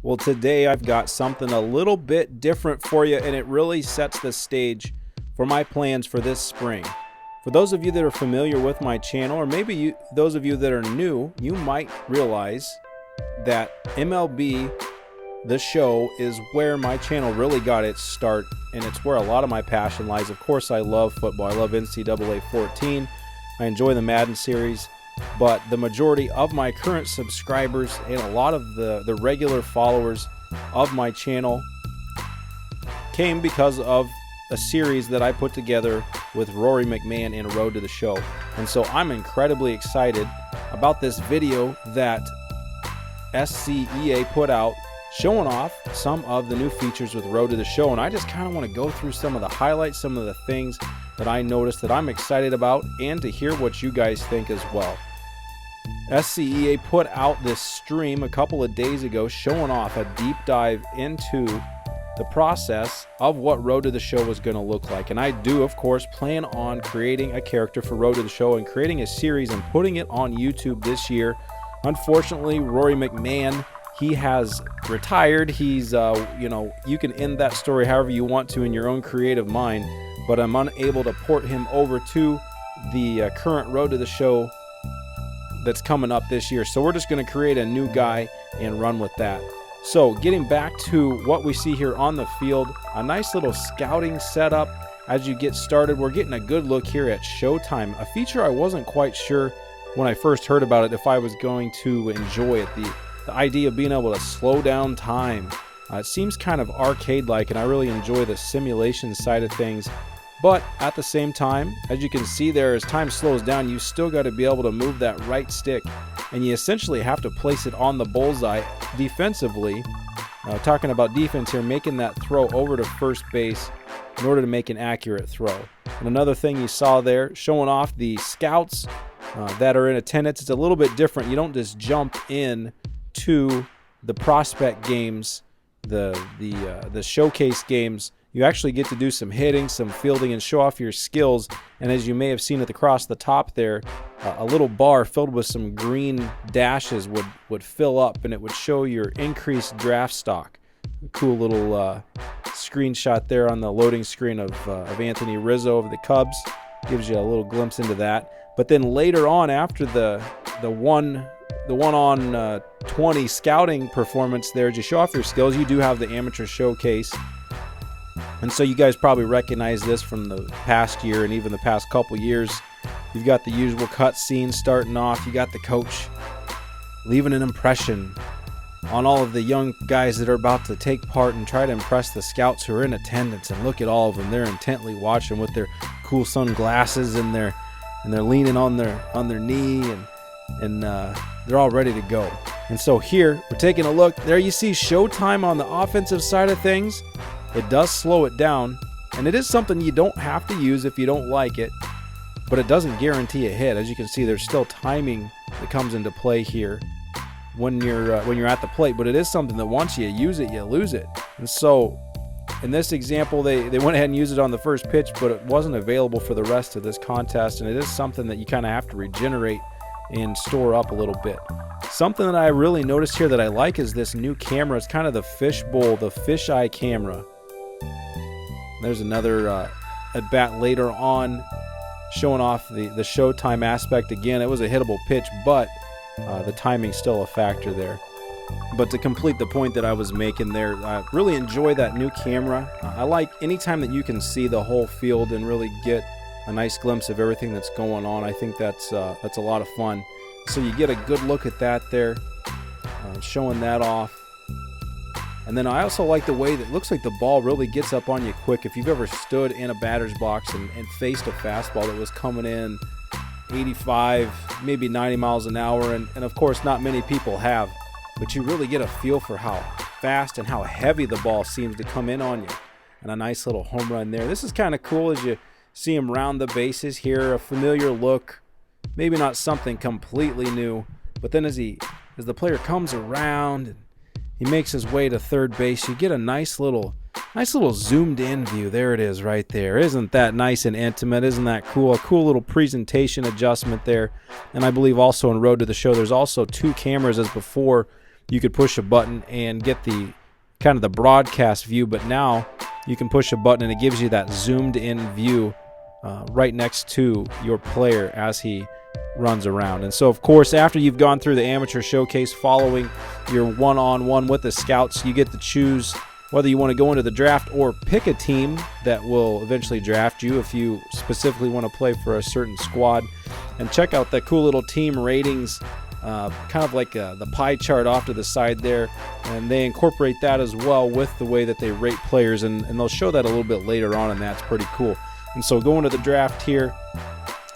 Well, today I've got something a little bit different for you, and it really sets the stage for my plans for this spring. For those of you that are familiar with my channel, or maybe those of you that are new, you might realize that MLB, the show, is where my channel really got its start, and it's where a lot of my passion lies. Of course, I love football. I love NCAA 14. I enjoy the Madden series. But the majority of my current subscribers and a lot of the regular followers of my channel came because of a series that I put together with Rory McMahon in Road to the Show. And so I'm incredibly excited about this video that SCEA put out showing off some of the new features with Road to the Show. And I just kind of want to go through some of the highlights, some of the things that I noticed that I'm excited about, and to hear what you guys think as well. SCEA put out this stream a couple of days ago showing off a deep dive into the process of what Road to the Show was going to look like. And I do, of course, plan on creating a character for Road to the Show and creating a series and putting it on YouTube this year. Unfortunately, Rory McMahon, he has retired. He's, you can end that story however you want to in your own creative mind, but I'm unable to port him over to the current Road to the Show that's coming up this year. So we're just going to create a new guy and run with that. So getting back to what we see here on the field, a nice little scouting setup as you get started. We're getting a good look here at ShowTime, a feature I wasn't quite sure when I first heard about it if I was going to enjoy it. The idea of being able to slow down time. It seems kind of arcade-like, and I really enjoy the simulation side of things. But at the same time, as you can see there, as time slows down, you still got to be able to move that right stick, and you essentially have to place it on the bullseye defensively. Talking about defense here, making that throw over to first base in order to make an accurate throw. And another thing you saw there, showing off the scouts that are in attendance. It's a little bit different. You don't just jump in to the prospect games, the showcase games. You actually get to do some hitting, some fielding, and show off your skills. And as you may have seen across the top there, a little bar filled with some green dashes would fill up, and it would show your increased draft stock. Cool little screenshot there on the loading screen of Anthony Rizzo of the Cubs. Gives you a little glimpse into that. But then later on, after the one on 20 scouting performance there, as you show off your skills, you do have the amateur showcase. And so you guys probably recognize this from the past year and even the past couple years. You've got the usual cutscene starting off. You got the coach leaving an impression on all of the young guys that are about to take part and try to impress the scouts who are in attendance. And look at all of them. They're intently watching with their cool sunglasses, and they're leaning on their knee, and they're all ready to go. And so here we're taking a look. There you see ShowTime on the offensive side of things. It does slow it down, and it is something you don't have to use if you don't like it, but it doesn't guarantee a hit. As you can see, there's still timing that comes into play here when you're at the plate, but it is something that once you use it, you lose it. And so in this example, they went ahead and used it on the first pitch, but it wasn't available for the rest of this contest, and it is something that you kind of have to regenerate and store up a little bit. Something that I really noticed here that I like is this new camera. It's kind of the fishbowl, the fisheye camera. There's another at bat later on showing off the ShowTime aspect. Again, it was a hittable pitch, but the timing's still a factor there. But to complete the point that I was making there, I really enjoy that new camera. I like anytime that you can see the whole field and really get a nice glimpse of everything that's going on. I think that's a lot of fun. So you get a good look at that there, showing that off. And then I also like the way that it looks like the ball really gets up on you quick. If you've ever stood in a batter's box and faced a fastball that was coming in 85, maybe 90 miles an hour, and of course not many people have, but you really get a feel for how fast and how heavy the ball seems to come in on you. And a nice little home run there. This is kind of cool as you see him round the bases here, a familiar look, maybe not something completely new, but then as the player comes around and he makes his way to third base, you get a nice little zoomed in view. There it is right there. Isn't that nice and intimate? Isn't that cool? A cool little presentation adjustment there. And I believe also in Road to the Show, there's also two cameras as before you could push a button and get the kind of the broadcast view, but now you can push a button and it gives you that zoomed in view right next to your player as he runs around. And so, of course, after you've gone through the amateur showcase following your one-on-one with the scouts, you get to choose whether you want to go into the draft or pick a team that will eventually draft you if you specifically want to play for a certain squad. And check out that cool little team ratings, kind of like the pie chart off to the side there, and they incorporate that as well with the way that they rate players, and they'll show that a little bit later on, and that's pretty cool. And so going to the draft here,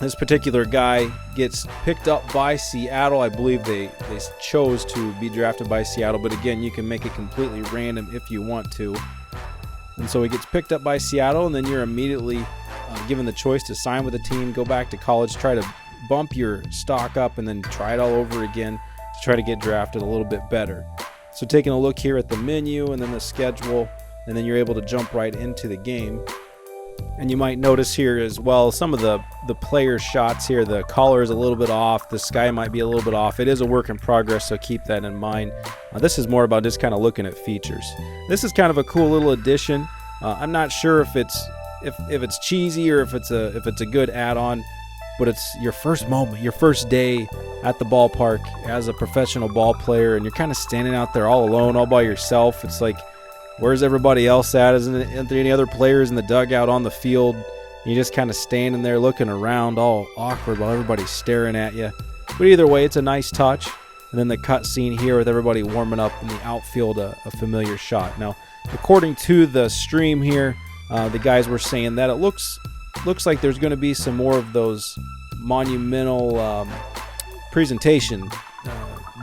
this particular guy gets picked up by Seattle. I believe they chose to be drafted by Seattle, but again, you can make it completely random if you want to. And so he gets picked up by Seattle, and then you're immediately given the choice to sign with a team, go back to college, try to bump your stock up, and then try it all over again to try to get drafted a little bit better. So taking a look here at the menu and then the schedule, and then you're able to jump right into the game. And you might notice here as well some of the player shots here. The collar is a little bit off. The sky might be a little bit off. It is a work in progress, so keep that in mind. This is more about just kind of looking at features. This is kind of a cool little addition. I'm not sure if it's cheesy or if it's a good add-on, but it's your first moment, your first day at the ballpark as a professional ball player, and you're kind of standing out there all alone, all by yourself. It's like, where's everybody else at? Isn't there any other players in the dugout on the field? You're just kind of standing there looking around all awkward while everybody's staring at you. But either way, it's a nice touch. And then the cut scene here with everybody warming up in the outfield, a familiar shot. Now, according to the stream here, the guys were saying that it looks like there's going to be some more of those monumental presentation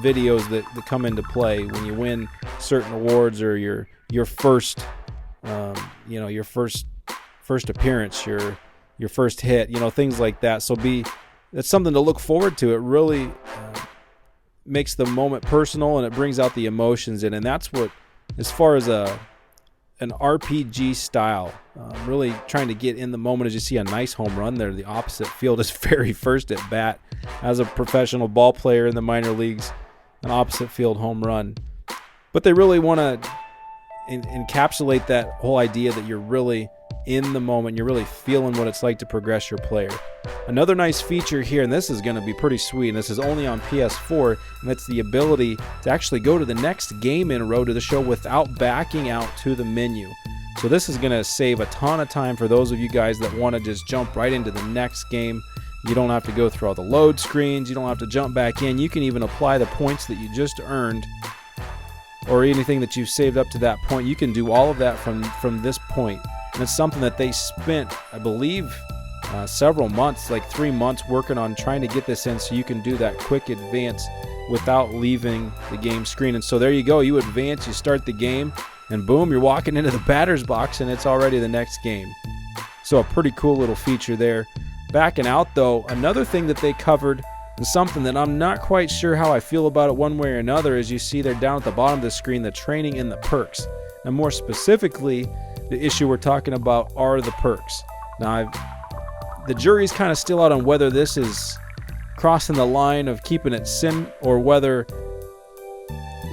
videos that come into play when you win certain awards, or your first your first appearance, your first hit, things like that. So that's something to look forward to. It really makes the moment personal, and it brings out the emotions in. And that's what, as far as an RPG style, really trying to get in the moment. As you see a nice home run there, the opposite field is very first at bat as a professional ball player in the minor leagues, an opposite field home run. But they really want to encapsulate that whole idea that you're really in the moment, you're really feeling what it's like to progress your player. Another nice feature here, and this is going to be pretty sweet, and this is only on PS4, and that's the ability to actually go to the next game in Road to the Show without backing out to the menu. So this is going to save a ton of time for those of you guys that want to just jump right into the next game. You don't have to go through all the load screens. You don't have to jump back in. You can even apply the points that you just earned, or anything that you've saved up to that point. You can do all of that from this point. And it's something that they spent, I believe, several months, like 3 months, working on trying to get this in, so you can do that quick advance without leaving the game screen. And so there you go. You advance, you start the game, and boom, you're walking into the batter's box, and it's already the next game. So a pretty cool little feature there. Backing out, though, another thing that they covered, and something that I'm not quite sure how I feel about it one way or another, is you see there down at the bottom of the screen, the training and the perks. And more specifically, the issue we're talking about are the perks. Now, the jury's kind of still out on whether this is crossing the line of keeping it sim, or whether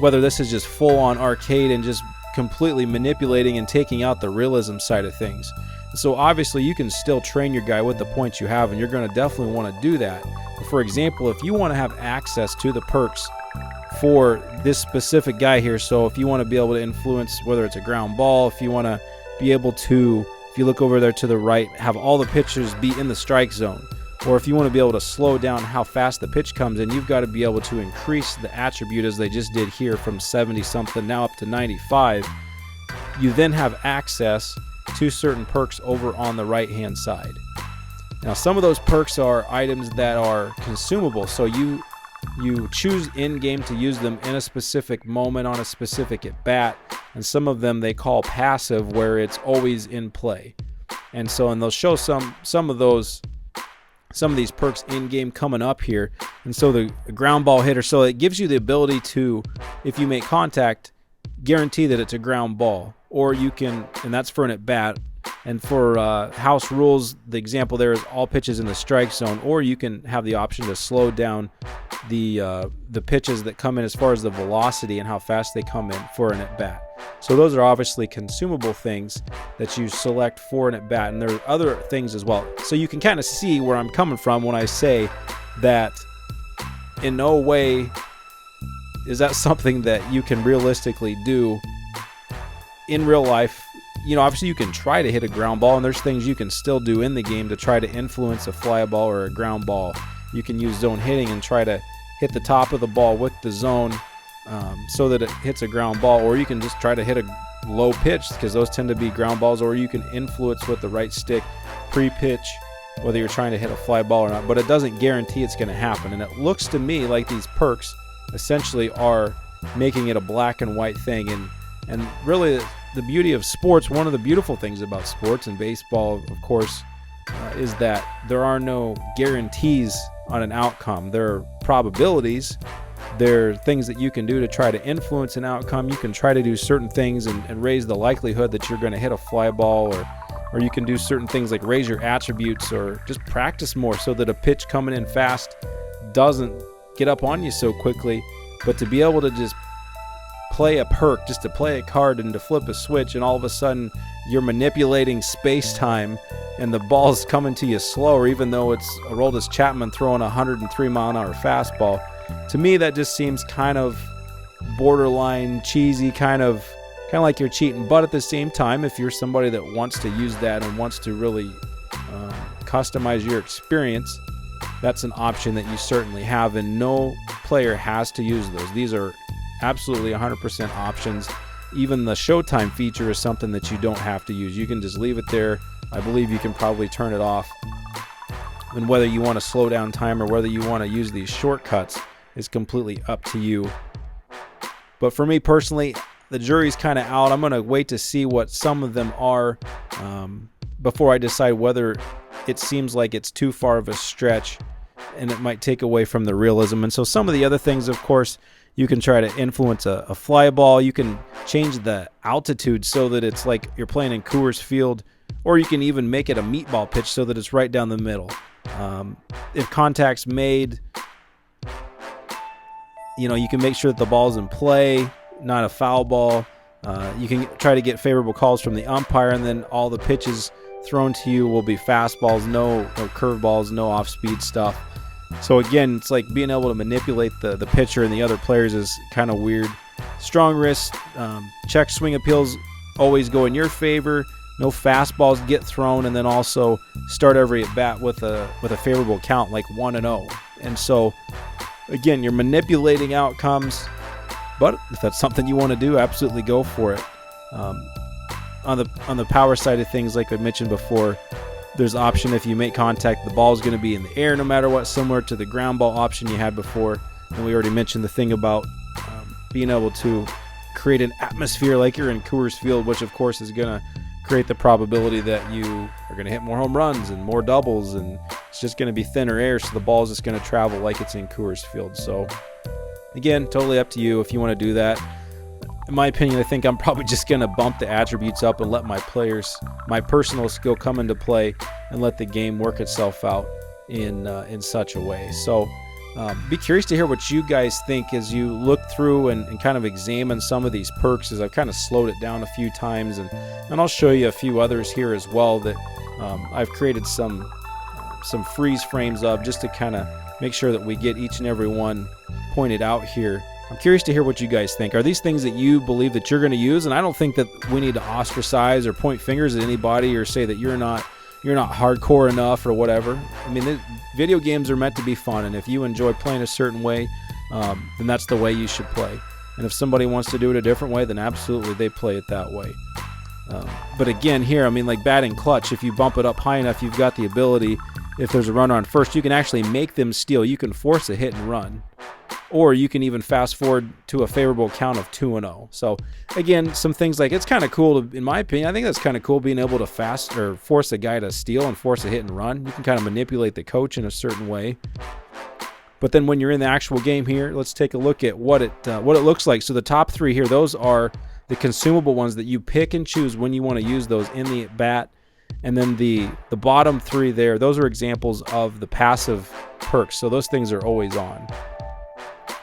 this is just full-on arcade and just completely manipulating and taking out the realism side of things. So obviously you can still train your guy with the points you have, and you're going to definitely want to do that. For example, if you want to have access to the perks for this specific guy here, so if you want to be able to influence whether it's a ground ball, if you want to be able to, if you look over there to the right, have all the pitchers be in the strike zone, or if you want to be able to slow down how fast the pitch comes in, you've got to be able to increase the attribute, as they just did here, from 70 something now up to 95. You then have access to certain perks over on the right hand side. Now, some of those perks are items that are consumable, so you choose in-game to use them in a specific moment on a specific at-bat, and some of them they call passive, where it's always in play. And so, and they'll show some of these perks in-game coming up here. And so the ground ball hitter, so it gives you the ability to, if you make contact, guarantee that it's a ground ball, or you can, and that's for an at-bat, And for house rules, the example there is all pitches in the strike zone, or you can have the option to slow down the pitches that come in as far as the velocity and how fast they come in for an at-bat. So those are obviously consumable things that you select for an at-bat, and there are other things as well. So you can kind of see where I'm coming from when I say that in no way is that something that you can realistically do in real life. You know, obviously you can try to hit a ground ball, and there's things you can still do in the game to try to influence a fly ball or a ground ball. You can use zone hitting and try to hit the top of the ball with the zone so that it hits a ground ball, or you can just try to hit a low pitch because those tend to be ground balls, or you can influence with the right stick pre-pitch whether you're trying to hit a fly ball or not, but it doesn't guarantee it's going to happen. And it looks to me like these perks essentially are making it a black and white thing. And really the beauty of sports, one of the beautiful things about sports and baseball, of course, is that there are no guarantees on an outcome. There are probabilities. There are things that you can do to try to influence an outcome. You can try to do certain things and raise the likelihood that you're going to hit a fly ball, or you can do certain things like raise your attributes or just practice more so that a pitch coming in fast doesn't get up on you so quickly. But to be able to just play a perk, just to play a card and to flip a switch, and all of a sudden you're manipulating space-time and the ball's coming to you slower, even though it's Aroldis Chapman throwing a 103-mile-an-hour fastball. To me, that just seems kind of borderline cheesy, kind of like you're cheating. But at the same time, if you're somebody that wants to use that and wants to really customize your experience, that's an option that you certainly have, and no player has to use those. These are absolutely 100% options. Even the ShowTime feature is something that you don't have to use. You can just leave it there. I believe you can probably turn it off. And whether you want to slow down time or whether you want to use these shortcuts is completely up to you. But for me personally, the jury's kind of out. I'm going to wait to see what some of them are before I decide whether it seems like it's too far of a stretch and it might take away from the realism. And so some of the other things, of course, you can try to influence a fly ball. You can change the altitude so that it's like you're playing in Coors Field, or you can even make it a meatball pitch so that it's right down the middle. If contact's made, you can make sure that the ball's in play, not a foul ball. You can try to get favorable calls from the umpire, and then all the pitches thrown to you will be fastballs, no curveballs, no off-speed stuff. So again, it's like being able to manipulate the pitcher and the other players is kind of weird. Strong wrist, check swing appeals always go in your favor. No fastballs get thrown, and then also start every at bat with a favorable count, like 1-0. And so again, you're manipulating outcomes, but if that's something you want to do, absolutely go for it. On the power side of things, like I mentioned before, there's option if you make contact, the ball's going to be in the air no matter what, similar to the ground ball option you had before. And we already mentioned the thing about being able to create an atmosphere like you're in Coors Field, which of course is going to create the probability that you are going to hit more home runs and more doubles, and it's just going to be thinner air, so the ball's just going to travel like it's in Coors Field. So again, totally up to you if you want to do that. In my opinion, I think I'm probably just going to bump the attributes up and let my personal skill come into play and let the game work itself out in such a way. So be curious to hear what you guys think as you look through and kind of examine some of these perks, as I've kind of slowed it down a few times, and I'll show you a few others here as well that I've created some freeze frames of, just to kind of make sure that we get each and every one pointed out here. I'm curious to hear what you guys think. Are these things that you believe that you're going to use? And I don't think that we need to ostracize or point fingers at anybody or say that you're not hardcore enough or whatever. I mean, video games are meant to be fun, and if you enjoy playing a certain way, then that's the way you should play. And if somebody wants to do it a different way, then absolutely they play it that way. But again, here, I mean, like batting clutch, if you bump it up high enough, you've got the ability, if there's a runner on first, you can actually make them steal. You can force a hit and run. Or you can even fast forward to a favorable count of 2-0. So again, some things like, it's kind of cool in my opinion, I think that's kind of cool being able to fast or force a guy to steal and force a hit and run. You can kind of manipulate the coach in a certain way. But then when you're in the actual game here, let's take a look at what it looks like. So the top three here, those are the consumable ones that you pick and choose when you want to use those in the at bat. And then the bottom 3 there, those are examples of the passive perks. So those things are always on.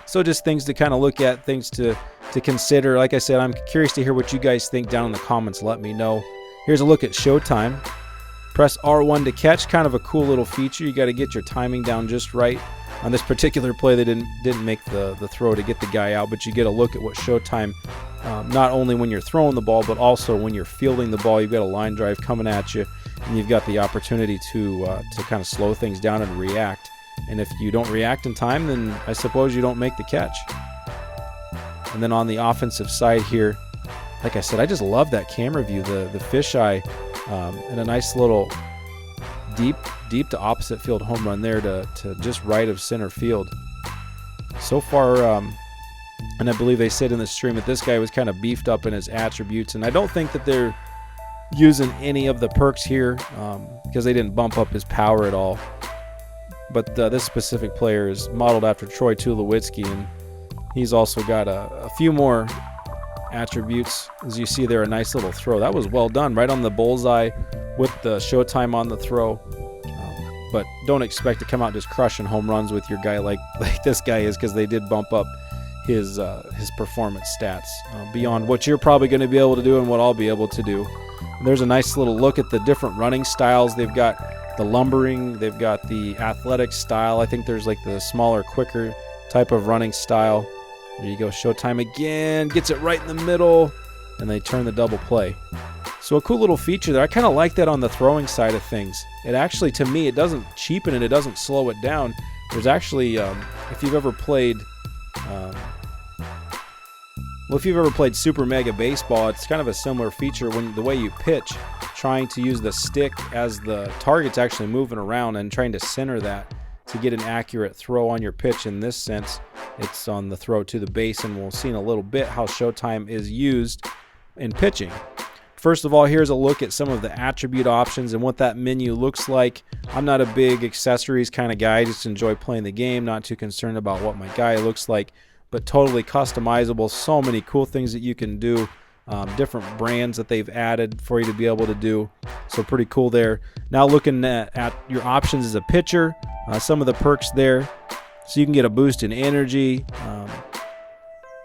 So just things to kind of look at, things to consider. Like I said, I'm curious to hear what you guys think down in the comments. Let me know. Here's a look at ShowTime. Press R1 to catch. Kind of a cool little feature. You got to get your timing down just right. On this particular play, they didn't make the throw to get the guy out, but you get a look at what ShowTime, not only when you're throwing the ball, but also when you're fielding the ball. You've got a line drive coming at you, and you've got the opportunity to kind of slow things down and react. And if you don't react in time, then I suppose you don't make the catch. And then on the offensive side here, like I said, I just love that camera view, the fisheye, and a nice little deep to opposite field home run there to just right of center field. So far, and I believe they said in the stream that this guy was kind of beefed up in his attributes, and I don't think that they're using any of the perks here because they didn't bump up his power at all. But this specific player is modeled after Troy Tulowitzki, and he's also got a few more attributes. As you see there, a nice little throw. That was well done, right on the bullseye with the ShowTime on the throw. But don't expect to come out just crushing home runs with your guy like this guy is, because they did bump up his performance stats beyond what you're probably going to be able to do and what I'll be able to do. And there's a nice little look at the different running styles. They've got the lumbering, they've got the athletic style. I think there's like the smaller, quicker type of running style. There you go, ShowTime again, gets it right in the middle, and they turn the double play. So a cool little feature there. I kind of like that on the throwing side of things. It actually, to me, it doesn't cheapen it, it doesn't slow it down. There's actually, if you've ever played, Super Mega Baseball, it's kind of a similar feature when the way you pitch, trying to use the stick as the target's actually moving around and trying to center that to get an accurate throw on your pitch. In this sense, it's on the throw to the base, and we'll see in a little bit how ShowTime is used in pitching. First of all, here's a look at some of the attribute options and what that menu looks like. I'm not a big accessories kind of guy. I just enjoy playing the game, not too concerned about what my guy looks like, but totally customizable. So many cool things that you can do, different brands that they've added for you to be able to do. So pretty cool there. Now looking at your options as a pitcher, some of the perks there. So you can get a boost in energy.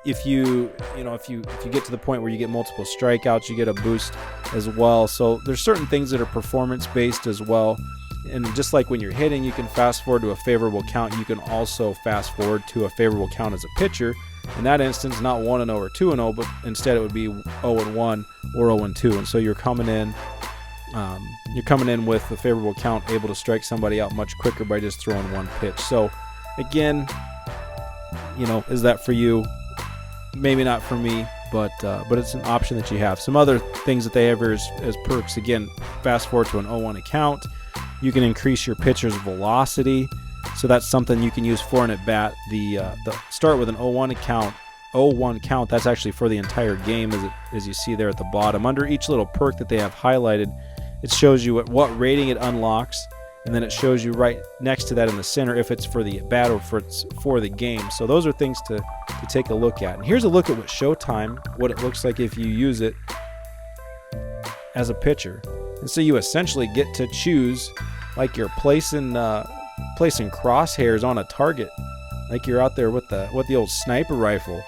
If you get to the point where you get multiple strikeouts, you get a boost as well. So there's certain things that are performance based as well. And just like when you're hitting, you can fast forward to a favorable count. You can also fast forward to a favorable count as a pitcher. In that instance, not 1-0 or 2-0, but instead it would be 0-1 or 0-2. And so you're coming in with a favorable count, able to strike somebody out much quicker by just throwing one pitch. So again, is that for you? Maybe not for me, but it's an option that you have. Some other things that they have here as perks. Again, fast forward to an 0-1 account. You can increase your pitcher's velocity, so that's something you can use for an at bat. The start with an 0-1 account. 0-1 count. That's actually for the entire game, as you see there at the bottom. Under each little perk that they have highlighted, it shows you at what rating it unlocks, and then it shows you right next to that in the center if it's for the at bat or if it's for the game. So those are things to take a look at. And here's a look at what ShowTime, what it looks like if you use it as a pitcher. And so you essentially get to choose, like you're placing crosshairs on a target, like you're out there with the old sniper rifle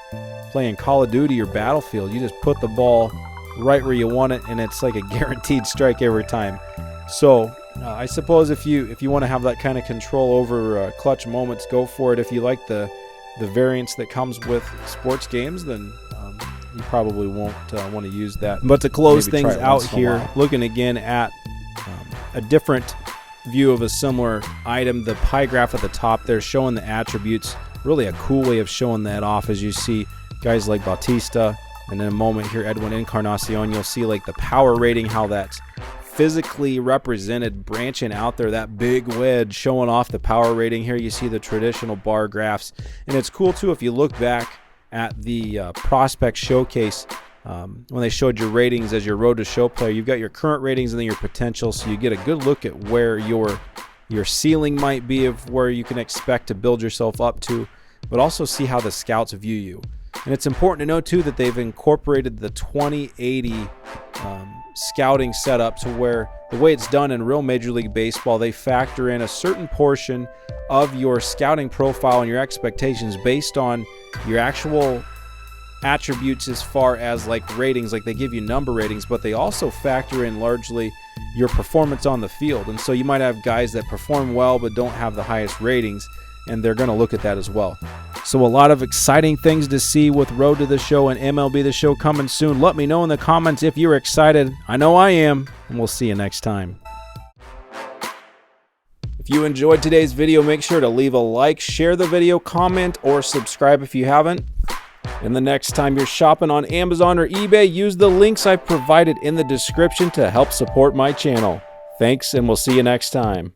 playing Call of Duty or Battlefield. You just put the ball right where you want it, and it's like a guaranteed strike every time. So I suppose if you want to have that kind of control over clutch moments, go for it. If you like the variance that comes with sports games, then you probably won't want to use that. But to close things out here, looking again at a different view of a similar item, the pie graph at the top there showing the attributes. Really a cool way of showing that off, as you see guys like Bautista, and in a moment here Edwin Encarnacion. You'll see like the power rating, how that's physically represented, branching out there, that big wedge showing off the power rating. Here you see the traditional bar graphs, and it's cool too if you look back at the prospect showcase when they showed your ratings as your road to show player. You've got your current ratings and then your potential, so you get a good look at where your ceiling might be, of where you can expect to build yourself up to, but also see how the scouts view you. And it's important to know too that they've incorporated the 2080 scouting setup to where the way it's done in real Major League Baseball, they factor in a certain portion of your scouting profile and your expectations based on your actual attributes as far as like ratings. Like they give you number ratings, but they also factor in largely your performance on the field. And so you might have guys that perform well but don't have the highest ratings, and they're going to look at that as well. So a lot of exciting things to see with Road to the Show and MLB The Show coming soon. Let me know in the comments if you're excited. I know I am, and we'll see you next time. If you enjoyed today's video, make sure to leave a like, share the video, comment, or subscribe if you haven't. And the next time you're shopping on Amazon or eBay, use the links I've provided in the description to help support my channel. Thanks, and we'll see you next time.